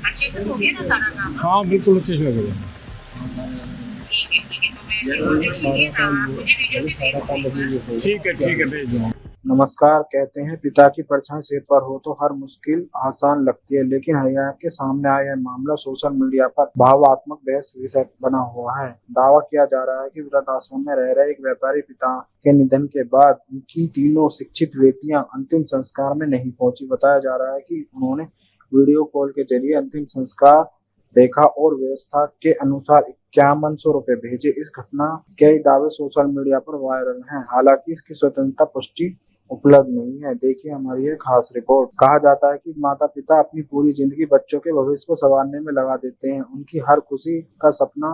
अच्छे से हो गया ना सारा काम? हाँ बिल्कुल अच्छे से हो गया। ठीक है, तो मैं ऐसे कॉन्टेक्ट कीजिए ना, आप मुझे वीडियो भी भेज दीजिए। ठीक है भेज दूँगा। नमस्कार। कहते हैं पिता की परछाई सिर पर हो तो हर मुश्किल आसान लगती है, लेकिन हरियाणा के सामने आया यह मामला सोशल मीडिया पर भावात्मक बहस विषय बना हुआ है। दावा किया जा रहा है कि वृद्धाश्रम में रह रहे एक व्यापारी पिता के निधन के बाद उनकी तीनों शिक्षित बेटियां अंतिम संस्कार में नहीं पहुंची। बताया जा रहा है कि उन्होंने वीडियो कॉल के जरिए अंतिम संस्कार देखा और व्यवस्था के अनुसार 5100 रुपए भेजे। इस घटना के दावे सोशल मीडिया पर वायरल हैं, हालांकि इसकी स्वतंत्रता पुष्टि उपलब्ध नहीं है। देखिए हमारी ये खास रिपोर्ट। कहा जाता है कि माता पिता अपनी पूरी जिंदगी बच्चों के भविष्य को संवारने में लगा देते हैं। उनकी हर खुशी का सपना,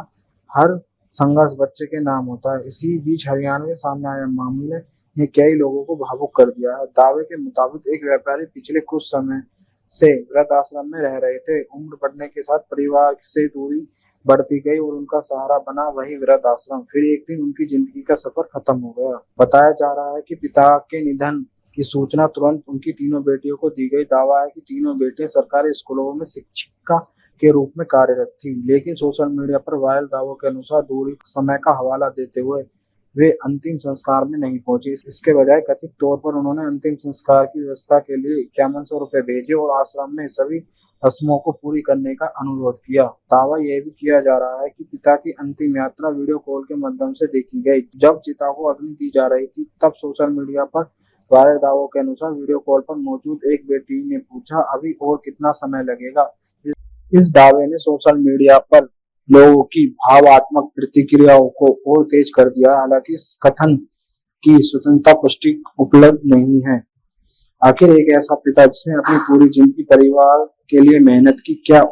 हर संघर्ष बच्चे के नाम होता है। इसी बीच हरियाणा में सामने आया मामले ने कई लोगों को भावुक कर दिया है। दावे के मुताबिक एक व्यापारी पिछले कुछ समय से वृद्धाश्रम में रह रहे थे। उम्र बढ़ने के साथ परिवार से दूरी बढ़ती गई और उनका सहारा बना वही वृद्धाश्रम। फिर एक दिन उनकी जिंदगी का सफर खत्म हो गया। बताया जा रहा है कि पिता के निधन की सूचना तुरंत उनकी तीनों बेटियों को दी गई। दावा है कि तीनों बेटियां सरकारी स्कूलों में शिक्षिका के रूप में कार्यरत थी, लेकिन सोशल मीडिया पर वायरल दावों के अनुसार दूरी समय का हवाला देते हुए वे अंतिम संस्कार में नहीं पहुंची। इसके बजाय कथित तौर पर उन्होंने अंतिम संस्कार की व्यवस्था के लिए 5100 रुपए भेजे और आश्रम में सभी रस्मों को पूरी करने का अनुरोध किया। दावा यह भी किया जा रहा है कि पिता की अंतिम यात्रा वीडियो कॉल के माध्यम से देखी गई। जब चिता को अग्नि दी जा रही थी तब सोशल मीडिया पर वायरल दावों के अनुसार वीडियो कॉल पर मौजूद एक बेटी ने पूछा, अभी और कितना समय लगेगा। इस दावे ने सोशल मीडिया पर लोगों की भावात्मक प्रतिक्रियाओं को और तेज कर दिया। हालांकि इस कथन की स्वतंत्रता पुष्टि उपलब्ध नहीं है। आखिर एक ऐसा पिता जिसने अपनी पूरी जिंदगी परिवार के लिए मेहनत की, क्या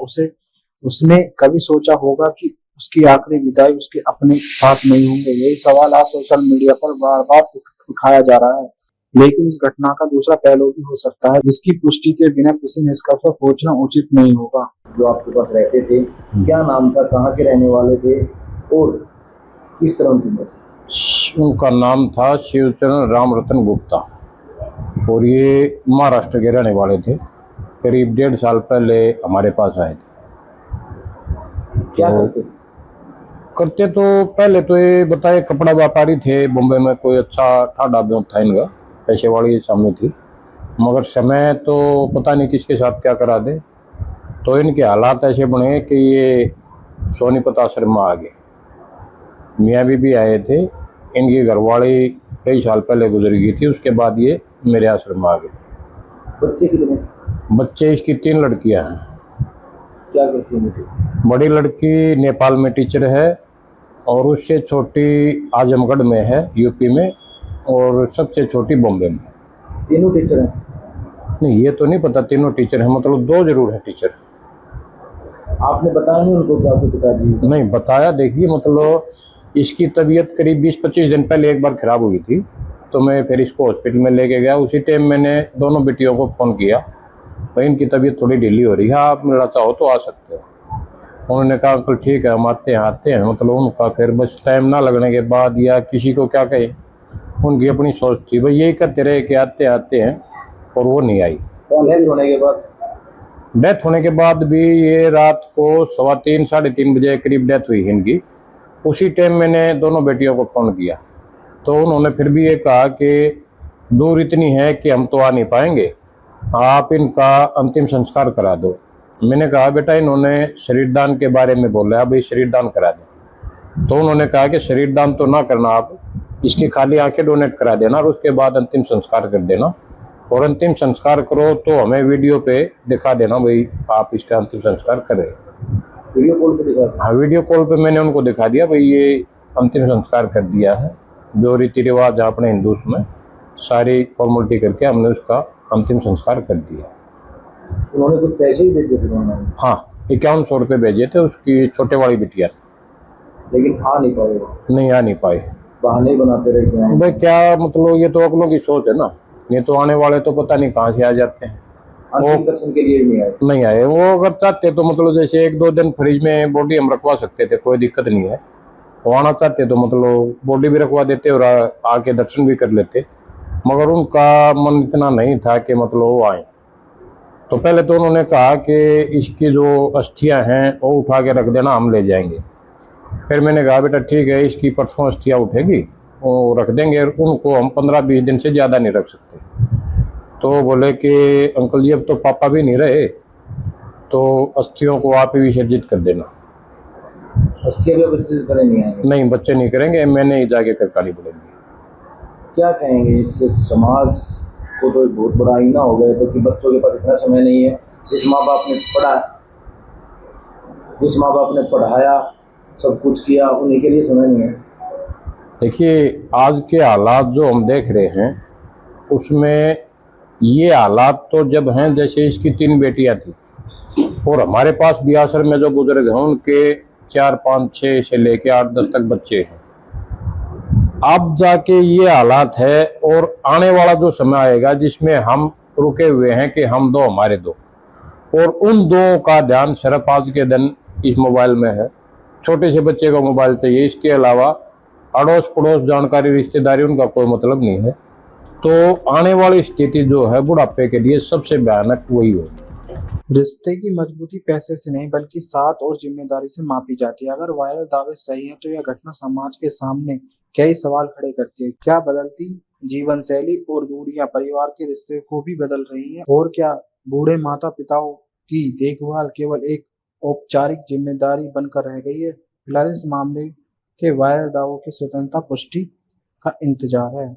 उसने कभी सोचा होगा कि उसकी आखिरी विदाई उसके अपने साथ नहीं होंगे? यही सवाल आज सोशल मीडिया पर बार बार उठाया जा रहा है। लेकिन इस घटना का दूसरा पहलू भी हो सकता है, जिसकी पुष्टि के बिना किसी निष्कर्ष पर पहुंचना उचित नहीं होगा। जो आपके पास रहते थे, क्या नाम था, कहाँ के रहने वाले थे और किस तरह उनकी मौत? उनका नाम था शिवचरण राम रतन गुप्ता और ये महाराष्ट्र के रहने वाले थे। करीब 1.5 साल पहले हमारे पास आए थे। क्या करते तो पहले तो ये बताए कपड़ा व्यापारी थे बॉम्बे में, कोई अच्छा ठाडा बहुत था इनका, पैसे वाली सामने थी, मगर समय तो पता नहीं किसके साथ क्या करा दे, तो इनके हालात ऐसे बने कि ये सोनीपत आश्रम में आ गए। मियाँ बीबी आए थे, इनकी घरवाली कई साल पहले गुजर गई थी, उसके बाद ये मेरे आश्रम में आ गए। बच्चे कितने? बच्चे इसकी 3 लड़कियां हैं। क्या करती हैं? बड़ी लड़की नेपाल में टीचर है और उससे छोटी आजमगढ़ में है यूपी में, और सबसे छोटी बॉम्बे में। तीनों टीचर हैं? नहीं, ये तो नहीं पता तीनों टीचर हैं, मतलब 2 जरूर है टीचर। आपने बताया नहीं उनको क्या पिताजी? नहीं बताया। देखिए मतलब इसकी तबीयत करीब 20-25 दिन पहले एक बार खराब हुई थी, तो मैं फिर इसको हॉस्पिटल में लेके गया। उसी टाइम मैंने दोनों बेटियों को फ़ोन किया, भाई इनकी तबीयत थोड़ी ढीली हो रही है, आप मिलना चाहो तो आ सकते हो। उन्होंने कहा अंकल ठीक है हम आते हैं। मतलब उनका फिर बस टाइम ना लगने के बाद या किसी को क्या कहे, उनकी अपनी सोच थी, भाई यही करते रहे कि आते हैं, और वो नहीं आई। डेथ होने के बाद भी ये रात को 3:15 साढ़े 3 बजे करीब डेथ हुई इनकी। उसी टाइम मैंने दोनों बेटियों को फ़ोन किया, तो उन्होंने फिर भी ये कहा कि दूर इतनी है कि हम तो आ नहीं पाएंगे, आप इनका अंतिम संस्कार करा दो। मैंने कहा बेटा इन्होंने शरीर दान के बारे में बोला है, भाई शरीर दान करा दें। तो उन्होंने कहा कि शरीर दान तो ना करना, आप इसकी खाली आंखें डोनेट करा देना और उसके बाद अंतिम संस्कार कर देना, और अंतिम संस्कार करो तो हमें वीडियो पे दिखा देना, भाई आप इसका अंतिम संस्कार करें। वीडियो कॉल पे दिखा? हाँ, वीडियो कॉल पे मैंने उनको दिखा दिया, भाई ये अंतिम संस्कार कर दिया है। जो रीति रिवाज अपने हिंदू में सारी फॉर्मेलिटी करके हमने उसका अंतिम संस्कार कर दिया। उन्होंने कुछ पैसे ही भेजे थे उन्होंने? हाँ, 5100 रुपये भेजे थे उसकी छोटे वाली बिटिया। लेकिन आ नहीं पाए? नहीं आ नहीं पाए, बहाने बनाते रहे। क्या भाई क्या मतलब, ये तो अगलों की सोच है ना। ये तो आने वाले तो पता नहीं कहाँ से आ जाते हैं। अंतिम दर्शन के लिए नहीं आए। वो अगर चाहते तो मतलब जैसे 1-2 दिन फ्रिज में बॉडी हम रखवा सकते थे, कोई दिक्कत नहीं है। वो आना चाहते तो मतलब बॉडी भी रखवा देते और आके दर्शन भी कर लेते, मगर उनका मन इतना नहीं था कि मतलब वो आए। तो पहले तो उन्होंने कहा कि इसकी जो अस्थियां हैं वो उठा के रख देना, हम ले जाएंगे। फिर मैंने कहा बेटा ठीक है, इसकी परसों अस्थियां उठेगी, वो रख देंगे, उनको हम 15-20 दिन से ज़्यादा नहीं रख सकते। तो बोले कि अंकल जी अब तो पापा भी नहीं रहे, तो अस्थियों को आप ही विसर्जित कर देना। अस्थियां भी विसर्जित करने नहीं आएंगे? नहीं, बच्चे नहीं करेंगे, मैंने ही जाके करकारी बोलेंगे। क्या कहेंगे इससे? समाज को तो एक बहुत बड़ा आईना हो गया, तो कि बच्चों के पास इतना समय नहीं है। जिस माँ बाप ने पढ़ाया, सब कुछ किया, उन्हीं के लिए समय नहीं है। देखिए, आज के हालात जो हम देख रहे हैं उसमें ये हालात तो जब हैं, जैसे इसकी 3 बेटियां थी और हमारे पास भी आश्रम में जो बुजुर्ग हैं उनके 4, 5, 6 से लेके 8, 10 तक बच्चे हैं। अब जाके ये हालात है और आने वाला जो समय आएगा जिसमें हम रुके हुए हैं कि हम 2 हमारे 2, और उन 2 का ध्यान सिर्फ आज के दिन इस मोबाइल में है। छोटे से बच्चे को मोबाइल चाहिए, इसके अलावा अड़ोस पड़ोस जानकारी रिश्तेदारी उनका कोई मतलब नहीं है। तो आने वाली स्थिति जो है बुढ़ापे के लिए सबसे भयानक वही होगी। रिश्ते की मजबूती पैसे से नहीं बल्कि साथ और जिम्मेदारी से मापी जाती है। अगर वायरल दावे सही है तो यह घटना समाज के सामने कई सवाल खड़े करती है। क्या बदलती जीवन शैली और दूरियां परिवार के रिश्ते को भी बदल रही हैं? और क्या बूढ़े माता पिताओं की देखभाल केवल एक औपचारिक जिम्मेदारी बनकर रह गई है? फिलहाल इस मामले के वायरल दावों की स्वतंत्रता पुष्टि का इंतजार है।